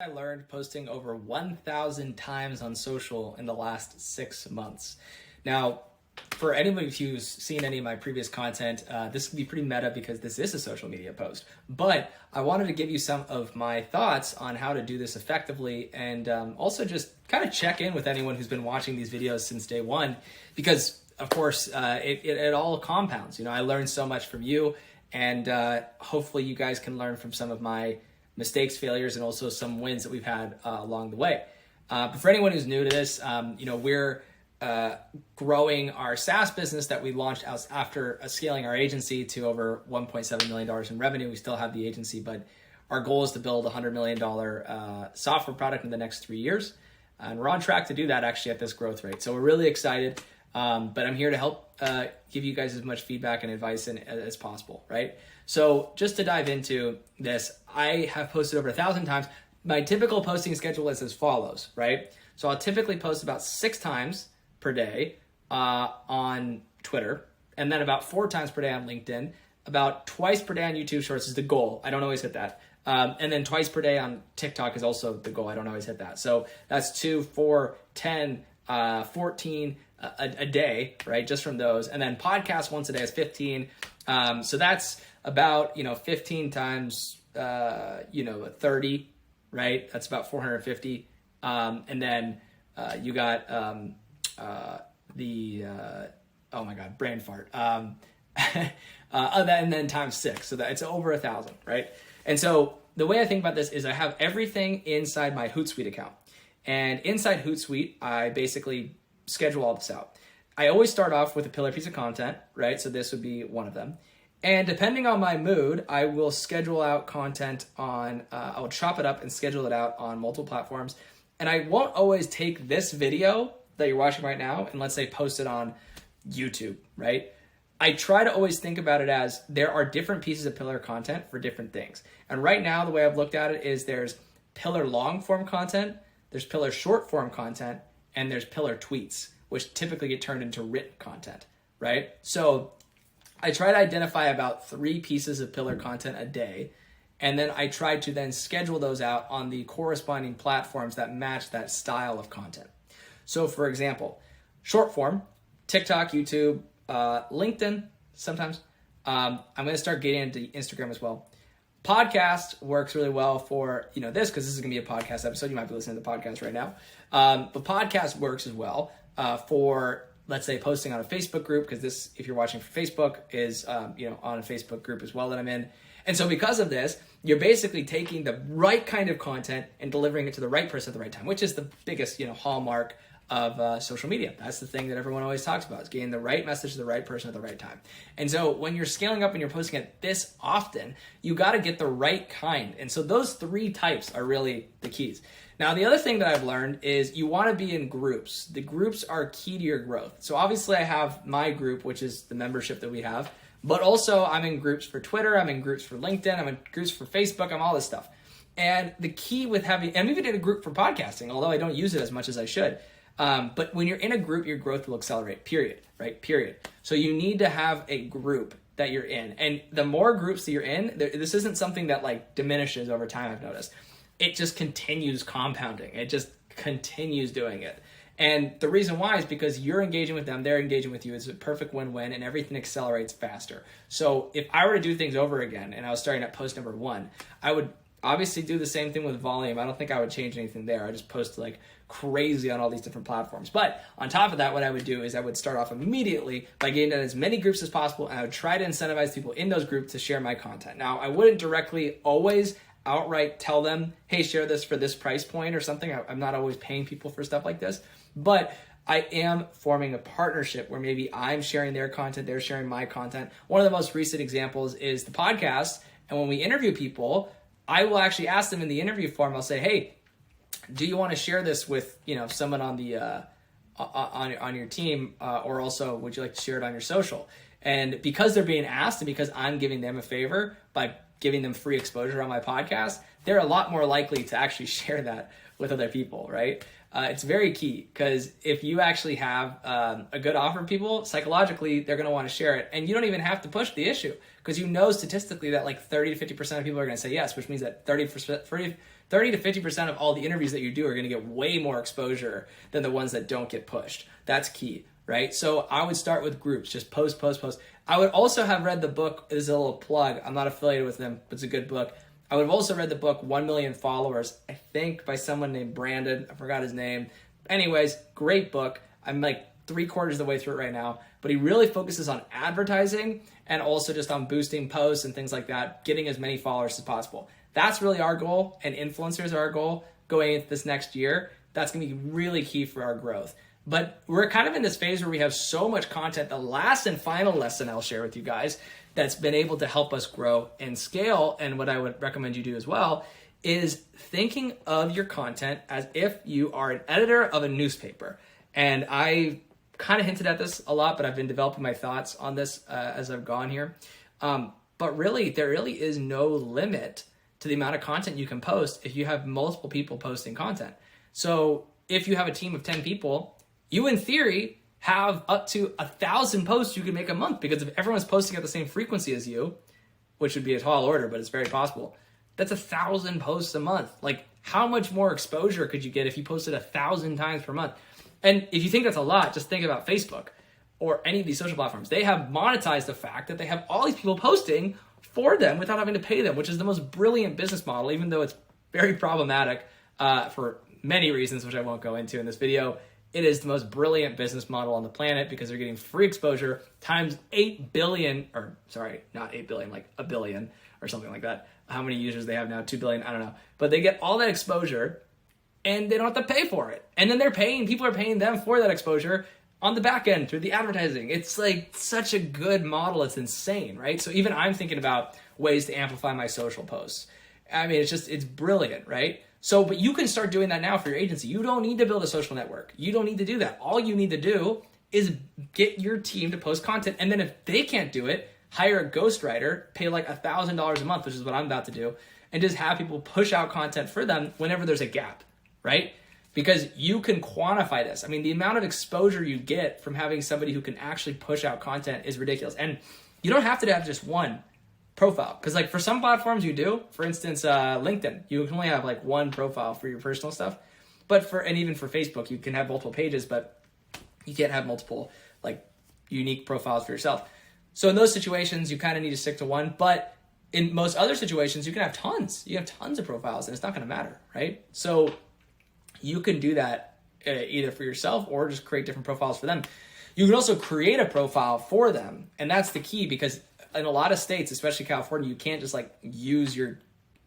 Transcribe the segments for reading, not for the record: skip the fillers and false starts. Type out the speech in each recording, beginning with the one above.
I learned posting over 1,000 times on social in the last 6 months. Now, for anybody who's seen any of my previous content, this can be pretty meta because this is a social media post. But I wanted to give you some of my thoughts on how to do this effectively, and also just kind of check in with anyone who's been watching these videos since day one, because of course it all compounds. I learned so much from you, and hopefully you guys can learn from some of my mistakes, failures, and also some wins that we've had along the way. But for anyone who's new to this, we're growing our SaaS business that we launched after scaling our agency to over $1.7 million in revenue. We still have the agency, but our goal is to build a $100 million software product in the next 3 years. And we're on track to do that actually at this growth rate. So we're really excited, but I'm here to help give you guys as much feedback and advice as possible, right? So just to dive into this, I have posted over 1,000 times. My typical posting schedule is as follows, right? So I'll typically post about 6 times per day on Twitter, and then about 4 times per day on LinkedIn, about twice per day on YouTube Shorts is the goal. I don't always hit that. And then twice per day on TikTok is also the goal. I don't always hit that. So that's 2, 4, 10, 14 a day, right? Just from those. And then podcast once a day is 15. So that's about, 15 times, 30, right? That's about 450. And then you got oh my God, brain fart. And then times 6. So that it's over 1,000, right? And so the way I think about this is I have everything inside my Hootsuite account. And inside Hootsuite, I basically schedule all this out. I always start off with a pillar piece of content, right? So this would be one of them. And depending on my mood, I will schedule out content on, I'll chop it up and schedule it out on multiple platforms. And I won't always take this video that you're watching right now and let's say post it on YouTube, right? I try to always think about it as there are different pieces of pillar content for different things. And right now, the way I've looked at it is there's pillar long form content, there's pillar short form content, and there's pillar tweets, which typically get turned into written content, right? So I try to identify about 3 pieces of pillar content a day, and then I try to then schedule those out on the corresponding platforms that match that style of content. So for example, short form, TikTok, YouTube, LinkedIn, sometimes. I'm going to start getting into Instagram as well. Podcast works really well for, this, because this is going to be a podcast episode. You might be listening to the podcast right now. But podcast works as well for, let's say, posting on a Facebook group, because this, if you're watching for Facebook, is, on a Facebook group as well that I'm in. And so because of this, you're basically taking the right kind of content and delivering it to the right person at the right time, which is the biggest, hallmark of social media. That's the thing that everyone always talks about, is getting the right message to the right person at the right time. And so when you're scaling up and you're posting it this often, you got to get the right kind. And so those 3 types are really the keys. Now, the other thing that I've learned is you want to be in groups. The groups are key to your growth. So obviously I have my group, which is the membership that we have, but also I'm in groups for Twitter, I'm in groups for LinkedIn, I'm in groups for Facebook, I'm all this stuff. And the key with having, I'm even in a group for podcasting, although I don't use it as much as I should. But when you're in a group, your growth will accelerate, period, right? Period. So you need to have a group that you're in. And the more groups that you're in, this isn't something that diminishes over time, I've noticed. It just continues compounding. It just continues doing it. And the reason why is because you're engaging with them, they're engaging with you. It's a perfect win-win, and everything accelerates faster. So if I were to do things over again and I was starting at post number 1, I would obviously do the same thing with volume. I don't think I would change anything there. I just post crazy on all these different platforms. But on top of that, what I would do is I would start off immediately by getting in as many groups as possible, and I would try to incentivize people in those groups to share my content. Now, I wouldn't directly always outright tell them, hey, share this for this price point or something. I'm not always paying people for stuff like this, but I am forming a partnership where maybe I'm sharing their content, they're sharing my content. One of the most recent examples is the podcast. And when we interview people, I will actually ask them in the interview form, I'll say, hey, do you want to share this with, someone on the on your team, or also would you like to share it on your social? And because they're being asked, and because I'm giving them a favor by giving them free exposure on my podcast, they're a lot more likely to actually share that with other people, right? It's very key, because if you actually have a good offer to people, psychologically, they're going to want to share it. And you don't even have to push the issue, because statistically that 30 to 50% of people are going to say yes, which means that 30 30 to 50% of all the interviews that you do are going to get way more exposure than the ones that don't get pushed. That's key, right? So I would start with groups, just post. I would also have read the book, this is a little plug, I'm not affiliated with them, but it's a good book. I would have also read the book 1 Million Followers, I think by someone named Brandon, I forgot his name. Anyways, great book. I'm like 3/4 of the way through it right now, but he really focuses on advertising and also just on boosting posts and things like that, getting as many followers as possible. That's really our goal, and influencers are our goal going into this next year. That's going to be really key for our growth. But we're kind of in this phase where we have so much content. The last and final lesson I'll share with you guys that's been able to help us grow and scale, and what I would recommend you do as well, is thinking of your content as if you are an editor of a newspaper. And I kind of hinted at this a lot, but I've been developing my thoughts on this as I've gone here. But really, there really is no limit to the amount of content you can post if you have multiple people posting content. So if you have a team of 10 people, you in theory have up to 1,000 posts you can make a month, because if everyone's posting at the same frequency as you, which would be a tall order, but it's very possible, that's 1,000 posts a month. Like, how much more exposure could you get if you posted 1,000 times per month? And if you think that's a lot, just think about Facebook or any of these social platforms. They have monetized the fact that they have all these people posting for them without having to pay them, which is the most brilliant business model, even though it's very problematic for many reasons, which I won't go into in this video. It is the most brilliant business model on the planet because they're getting free exposure times 8 billion, or sorry, not 8 billion, like a billion or something like that. How many users they have now? 2 billion, I don't know. But they get all that exposure and they don't have to pay for it. And then people are paying them for that exposure on the back end through the advertising. It's like such a good model. It's insane, right? So even I'm thinking about ways to amplify my social posts. I mean, it's brilliant, right? So, but you can start doing that now for your agency. You don't need to build a social network. You don't need to do that. All you need to do is get your team to post content. And then if they can't do it, hire a ghostwriter, pay like $1,000 a month, which is what I'm about to do, and just have people push out content for them whenever there's a gap, right? Because you can quantify this. I mean, the amount of exposure you get from having somebody who can actually push out content is ridiculous. And you don't have to have just one profile, because like for some platforms you do. For instance, LinkedIn, you can only have like one profile for your personal stuff, and even for Facebook, you can have multiple pages, but you can't have multiple like unique profiles for yourself. So in those situations, you kind of need to stick to one. But in most other situations, you can have tons. You have tons of profiles, and it's not going to matter, right? So you can do that either for yourself or just create different profiles for them. You can also create a profile for them, and that's the key, because in a lot of states, especially California, you can't just like use your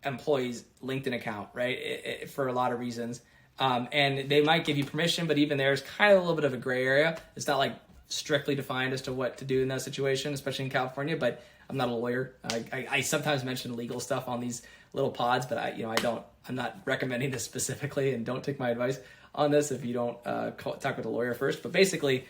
employee's LinkedIn account, right? For a lot of reasons. And they might give you permission, but even there's kind of a little bit of a gray area. It's not like strictly defined as to what to do in that situation, especially in California, but I'm not a lawyer. I sometimes mention legal stuff on these little pods, but I'm not recommending this specifically, and don't take my advice on this if you don't talk with a lawyer first. But basically,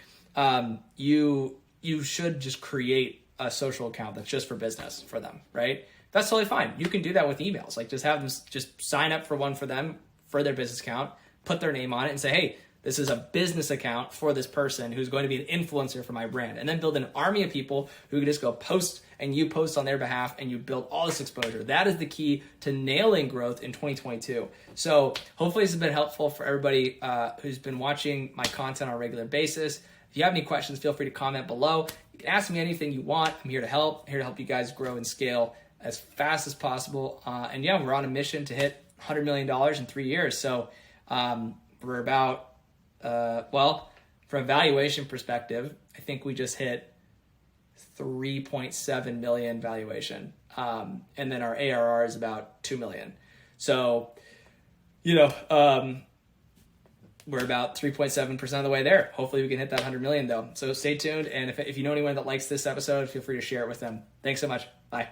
you should just create a social account that's just for business for them, right? That's totally fine. You can do that with emails. Like just have them just sign up for one for them, for their business account, put their name on it and say, hey, this is a business account for this person who's going to be an influencer for my brand. And then build an army of people who can just go post, and you post on their behalf, and you build all this exposure. That is the key to nailing growth in 2022. So hopefully this has been helpful for everybody who's been watching my content on a regular basis. If you have any questions, feel free to comment below. You can ask me anything you want. I'm here to help. I'm here to help you guys grow and scale as fast as possible. And yeah, we're on a mission to hit $100 million in 3 years. So we're about, from a valuation perspective, I think we just hit 3.7 million valuation. And then our ARR is about 2 million. So, we're about 3.7% of the way there. Hopefully we can hit that 100 million though. So stay tuned. And if you know anyone that likes this episode, feel free to share it with them. Thanks so much. Bye.